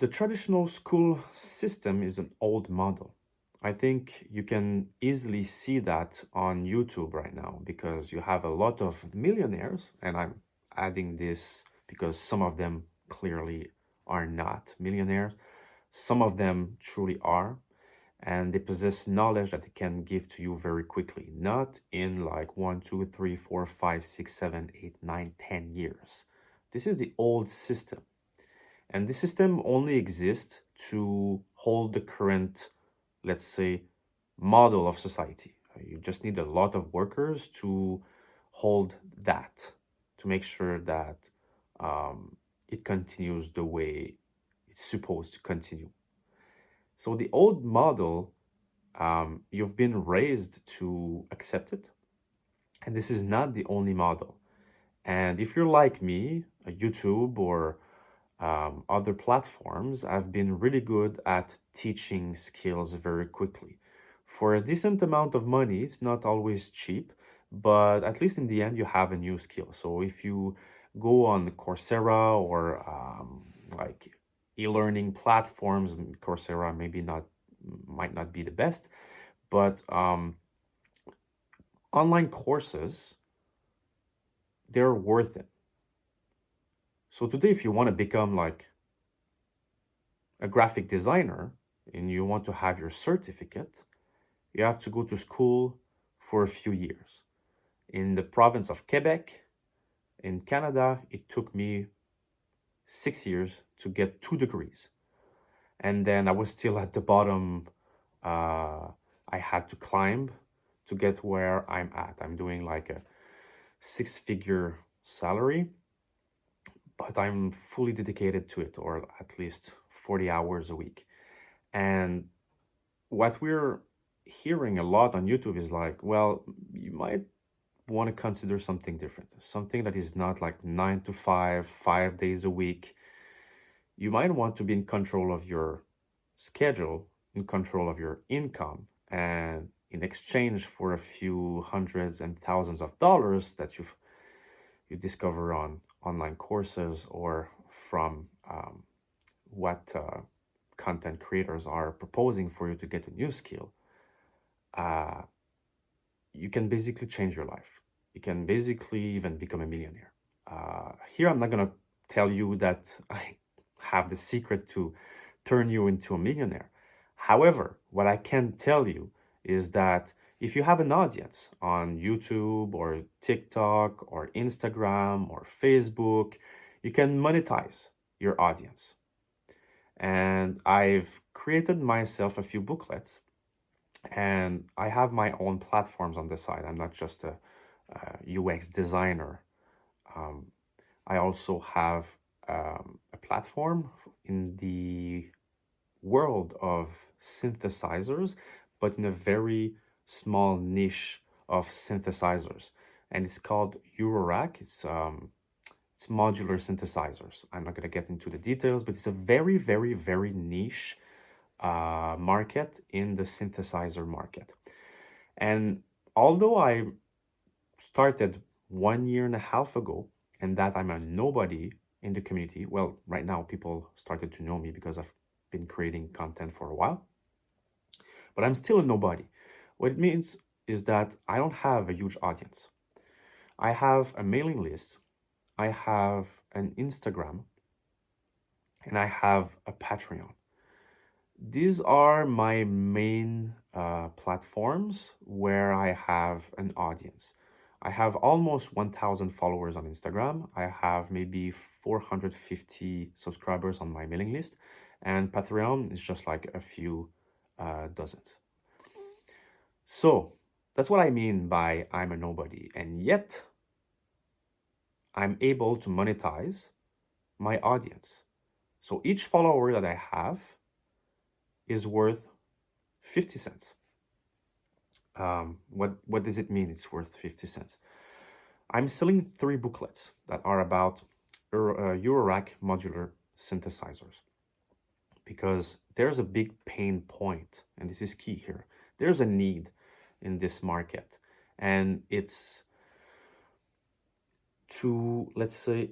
The traditional school system is an old model. I think you can easily see that on YouTube right now because you have a lot of millionaires, and I'm adding this because some of them clearly are not millionaires. Some of them truly are, and they possess knowledge that they can give to you very quickly, not in like 1, 2, 3, 4, 5, 6, 7, 8, 9, 10 years. This is the old system. And this system only exists to hold the current, let's say, model of society. You just need a lot of workers to hold that, to make sure that um, it continues the way it's supposed to continue. So the old model, you've been raised to accept it, and this is not the only model. And if you're like me, YouTube or other platforms have been really good at teaching skills very quickly. For a decent amount of money, it's not always cheap, but at least in the end, you have a new skill. So if you go on Coursera or like e-learning platforms, Coursera maybe not might not be the best, but online courses, they're worth it. So today, if you want to become like a graphic designer and you want to have your certificate, you have to go to school for a few years. In the province of Quebec, in Canada, it took me 6 years to get 2 degrees. And then I was still at the bottom. Uh, I had to climb to get where I'm at. I'm doing like a 6 figure salary, but I'm fully dedicated to it, or at least 40 hours a week. And what we're hearing a lot on YouTube is like, well, you might want to consider something different, something that is not like 9 to 5, 5 days a week. You might want to be in control of your schedule, in control of your income, and in exchange for a few hundreds and thousands of dollars that you discover on online courses or from what content creators are proposing for you to get a new skill, uh, you can basically change your life. You can basically even become a millionaire. Here, I'm not going to tell you that I have the secret to turn you into a millionaire. However, what I can tell you is that if you have an audience on YouTube or TikTok or Instagram or Facebook, you can monetize your audience. And I've created myself a few booklets, and I have my own platforms on the side. I'm not just a UX designer. Um, I also have a platform in the world of synthesizers, but in a very small niche of synthesizers, and it's called Eurorack. It's modular synthesizers. I'm not going to get into the details, but it's a very, very, very niche market in the synthesizer market. And although I started 1 year and a half ago, and that I'm a nobody in the community, well, right now people started to know me because I've been creating content for a while, but I'm still a nobody. What it means is that I don't have a huge audience. I have a mailing list, I have an Instagram, and I have a Patreon. These are my main platforms where I have an audience. I have almost 1,000 followers on Instagram. I have maybe 450 subscribers on my mailing list. And Patreon is just like a few dozens. So that's what I mean by I'm a nobody. And yet I'm able to monetize my audience. So each follower that I have is worth 50 cents. What does it mean it's worth 50 cents? I'm selling 3 booklets that are about Eurorack modular synthesizers because there's a big pain point, and this is key here. There's a need in this market, and it's to, let's say,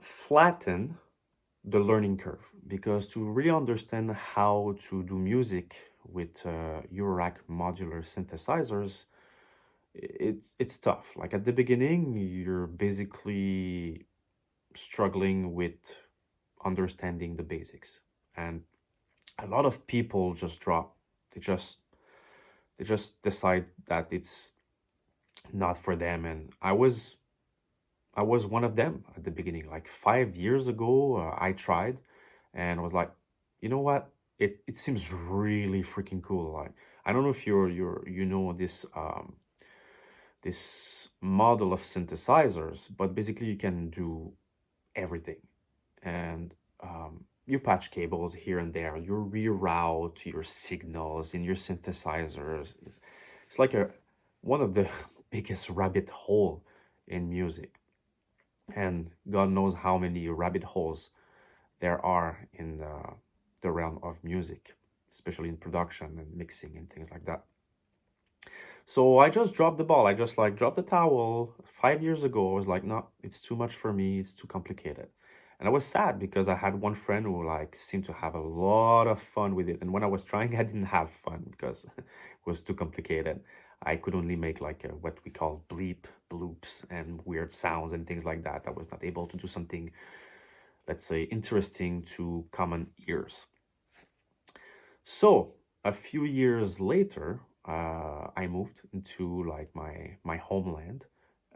flatten the learning curve, because to really understand how to do music with Eurorack modular synthesizers, it's tough. Like at the beginning, you're basically struggling with understanding the basics, and a lot of people just drop. They just they just decide that it's not for them, and I was one of them at the beginning. Like 5 years ago, I tried, and was like, you know what? It seems really freaking cool. Like I don't know if you know this model of synthesizers, but basically you can do everything, and you patch cables here and there. You reroute your signals in your synthesizers. It's like a one of the biggest rabbit hole in music, and God knows how many rabbit holes there are in the realm of music, especially in production and mixing and things like that. So I just dropped the ball. I just like dropped the towel 5 years ago. I was like, no, it's too much for me. It's too complicated. And I was sad because I had one friend who like seemed to have a lot of fun with it. And when I was trying, I didn't have fun because it was too complicated. I could only make like what we call bleep, bloops, and weird sounds and things like that. I was not able to do something, let's say, interesting to common ears. So a few years later, I moved into like my homeland,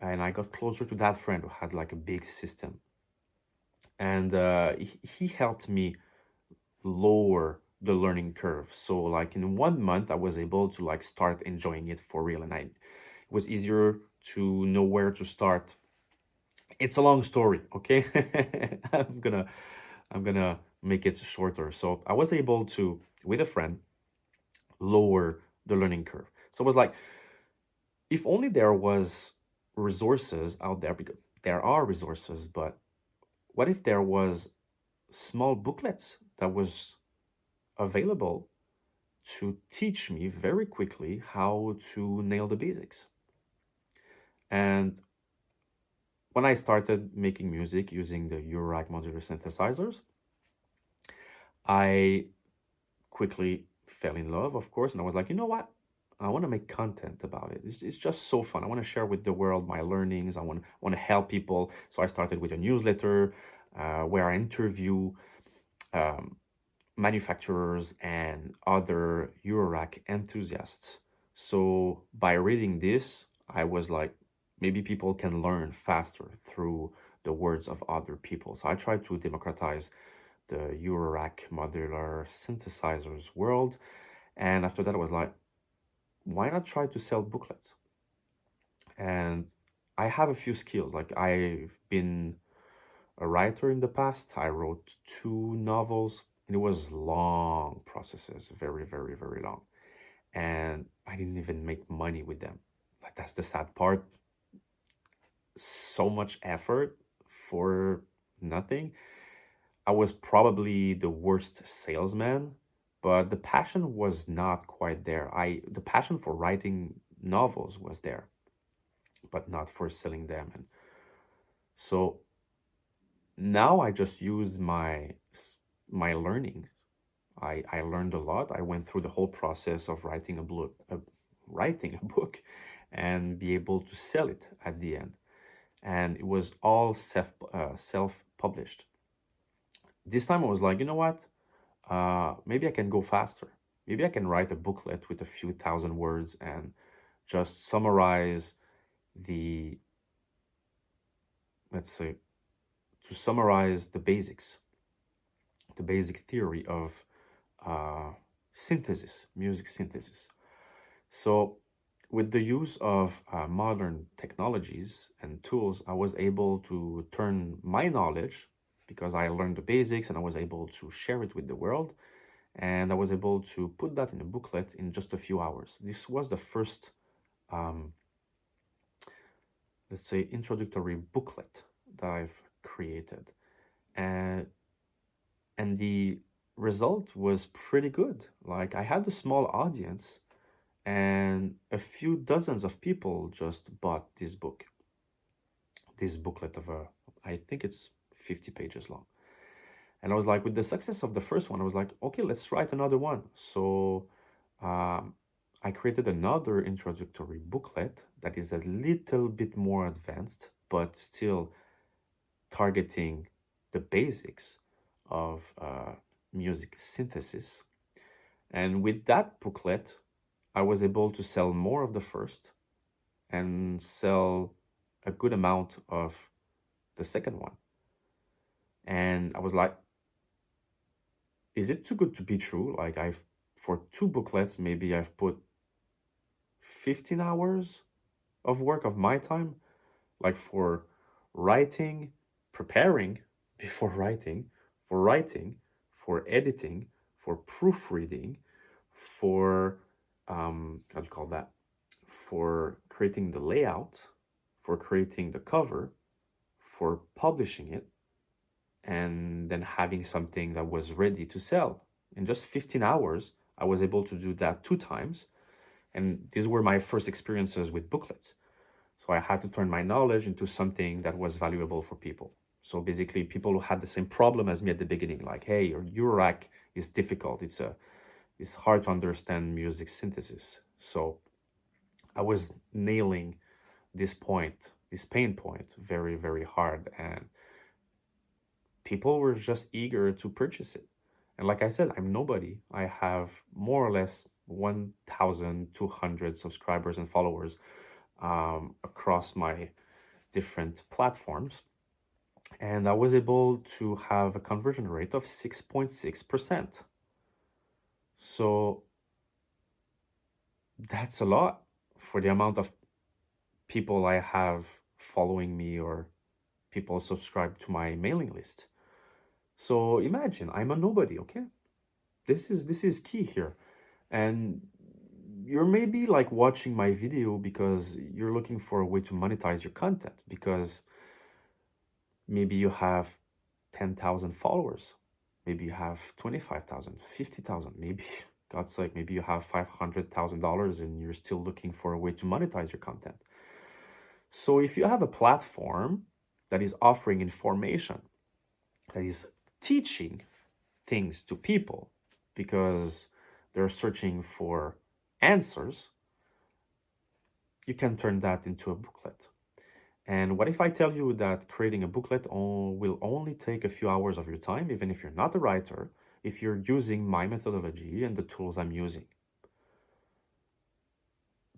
and I got closer to that friend who had like a big system, and he helped me lower the learning curve. So like in 1 month, I was able to like start enjoying it for real, and it was easier to know where to start. It's a long story, okay? I'm gonna make it shorter. So I was able to, with a friend, lower the learning curve. So it was like, if only there was resources out there, because there are resources, but what if there was small booklets that was available to teach me very quickly how to nail the basics? And when I started making music using the Eurorack modular synthesizers, I quickly fell in love, of course, and I was like, you know what? I want to make content about it. It's just so fun. I want to share with the world my learnings. I want to help people. So I started with a newsletter where I interview um, manufacturers and other Eurorack enthusiasts. So by reading this, I was like, maybe people can learn faster through the words of other people. So I tried to democratize the Eurorack modular synthesizers world. And after that, I was like, why not try to sell booklets? And I have a few skills. Like I've been a writer in the past. I wrote two novels, and it was long processes, very, very, very long. And I didn't even make money with them. Like that's the sad part. So much effort for nothing. I was probably the worst salesman, but the passion was not quite there. The passion for writing novels was there, but not for selling them. And so now I just use my learning. I learned a lot. I went through the whole process of writing a book, and be able to sell it at the end. And it was all self published. This time I was like, you know what? Maybe I can go faster. Maybe I can write a booklet with a few thousand words and just summarize the, let's say, to summarize the basic theory of synthesis, music synthesis. So, with the use of modern technologies and tools, I was able to turn my knowledge, because I learned the basics and I was able to share it with the world. And I was able to put that in a booklet in just a few hours. This was the first, um, let's say, introductory booklet that I've created. And, and the result was pretty good. Like, I had a small audience, and a few dozens of people just bought this booklet of I think it's 50 pages long. And I was like, with the success of the first one, I was like, okay, let's write another one. So um, I created another introductory booklet that is a little bit more advanced, but still targeting the basics of music synthesis. And with that booklet, I was able to sell more of the first and sell a good amount of the second one. And I was like, is it too good to be true? Like, for two booklets, maybe I've put 15 hours of work of my time, like for writing, preparing before writing, for writing, for editing, for proofreading, for how do you call that? For creating the layout, for creating the cover, for publishing it, and then having something that was ready to sell. In just 15 hours, I was able to do that two times. And these were my first experiences with booklets. So I had to turn my knowledge into something that was valuable for people. So basically, people who had the same problem as me at the beginning, like, hey, your Eurorack is difficult. It's hard to understand music synthesis. So I was nailing this point, this pain point, very, very hard. And people were just eager to purchase it. And like I said, I'm nobody. I have more or less 1,200 subscribers and followers across my different platforms. And I was able to have a conversion rate of 6.6%. So that's a lot for the amount of people I have following me or people subscribe to my mailing list. So imagine I'm a nobody, okay? This is key here. And you're maybe like watching my video because you're looking for a way to monetize your content because maybe you have 10,000 followers, maybe you have 25,000, 50,000, maybe God's sake, maybe you have $500,000 and you're still looking for a way to monetize your content. So if you have a platform that is offering information, that is teaching things to people because they're searching for answers, you can turn that into a booklet. And what if I tell you that creating a booklet will only take a few hours of your time, even if you're not a writer, if you're using my methodology and the tools I'm using?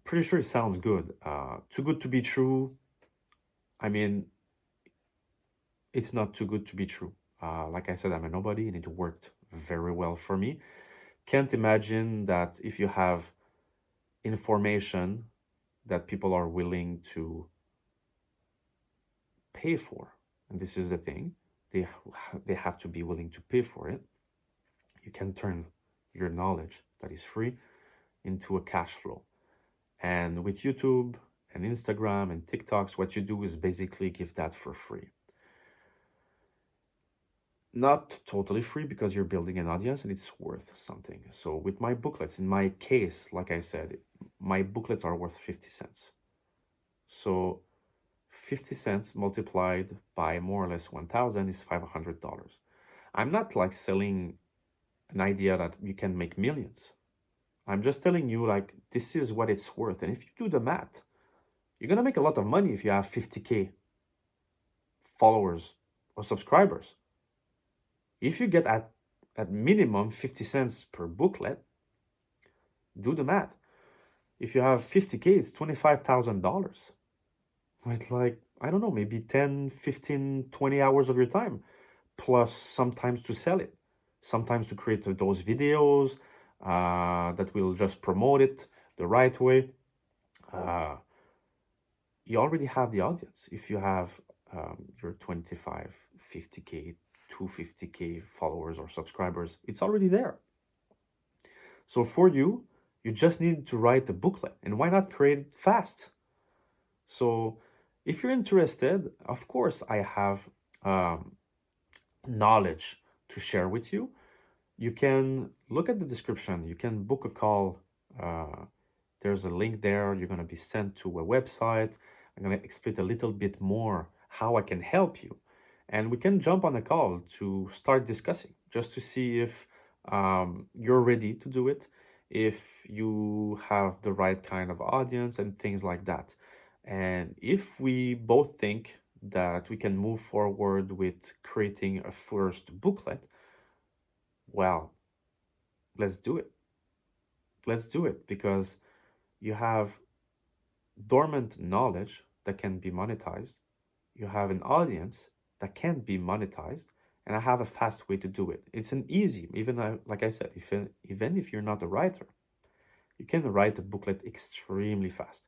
Pretty sure it sounds good. Too good to be true. I mean, it's not too good to be true. Like I said, I'm a nobody and it worked very well for me. Can't imagine that if you have information that people are willing to pay for, and this is the thing, they they have to be willing to pay for it. You can turn your knowledge that is free into a cash flow. And with YouTube and Instagram and TikToks, what you do is basically give that for free. Not totally free because you're building an audience and it's worth something. So with my booklets, in my case, like I said, my booklets are worth 50 cents. So 50 cents multiplied by more or less 1,000 is $500. I'm not like selling an idea that you can make millions. I'm just telling you, like, this is what it's worth. And if you do the math, you're going to make a lot of money if you have 50K followers or subscribers. If you get at minimum 50 cents per booklet, do the math. If you have 50K, it's $25,000 with like, I don't know, maybe 10, 15, 20 hours of your time, plus sometimes to sell it, sometimes to create those videos that will just promote it the right way. Uh, you already have the audience. If you have your 25, 50K, 250K followers or subscribers, it's already there. So for you, you just need to write a booklet. And why not create it fast? So if you're interested, of course, I have knowledge to share with you. You can look at the description. You can book a call. There's a link there. You're going to be sent to a website. I'm going to explain a little bit more how I can help you. and we can jump on a call to start discussing, just to see if you're ready to do it, if you have the right kind of audience and things like that. And if we both think that we can move forward with creating a first booklet, well, let's do it. Let's do it because you have dormant knowledge that can be monetized. You have an audience that can be monetized, and I have a fast way to do it. It's an easy, even like I said, even if you're not a writer, you can write a booklet extremely fast.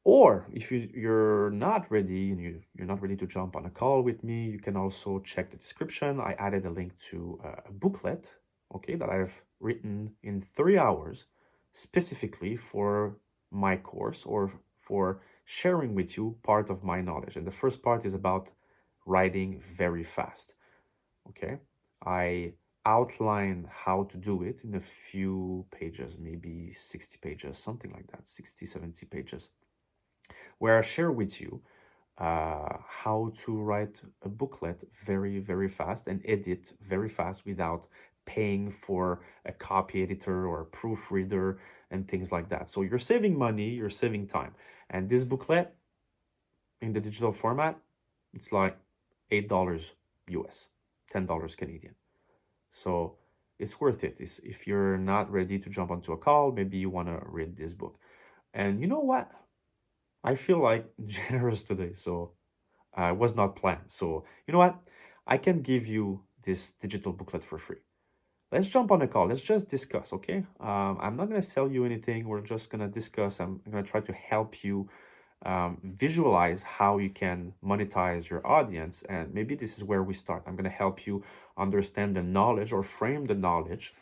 Or if you're not ready and you're not ready to jump on a call with me, you can also check the description. I added a link to a booklet, okay, that I've written in 3 hours specifically for my course or for sharing with you part of my knowledge. And the first part is about writing very fast, okay? I outline how to do it in a few pages, maybe 60 pages, something like that, 60, 70 pages, where I share with you how to write a booklet very, very fast and edit very fast without paying for a copy editor or a proofreader and things like that. So you're saving money, you're saving time. And this booklet in the digital format, it's like $8 US, $10 Canadian. So it's worth it. It's, if you're not ready to jump onto a call, maybe you want to read this book. And you know what? I feel like generous today, so it was not planned. So you know what? I can give you this digital booklet for free. Let's jump on a call. Let's just discuss, okay? I'm not gonna sell you anything. We're just gonna discuss. I'm gonna try to help you visualize how you can monetize your audience, and maybe this is where we start. I'm gonna help you understand the knowledge or frame the knowledge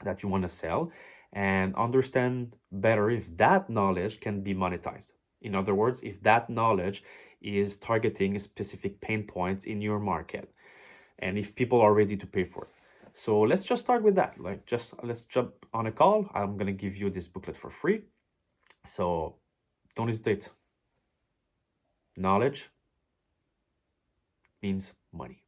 that you want to sell and understand better if that knowledge can be monetized. In other words, if that knowledge is targeting specific pain points in your market and if people are ready to pay for it. So let's just start with that. Like, just let's jump on a call. I'm going to give you this booklet for free. So don't hesitate. Knowledge means money.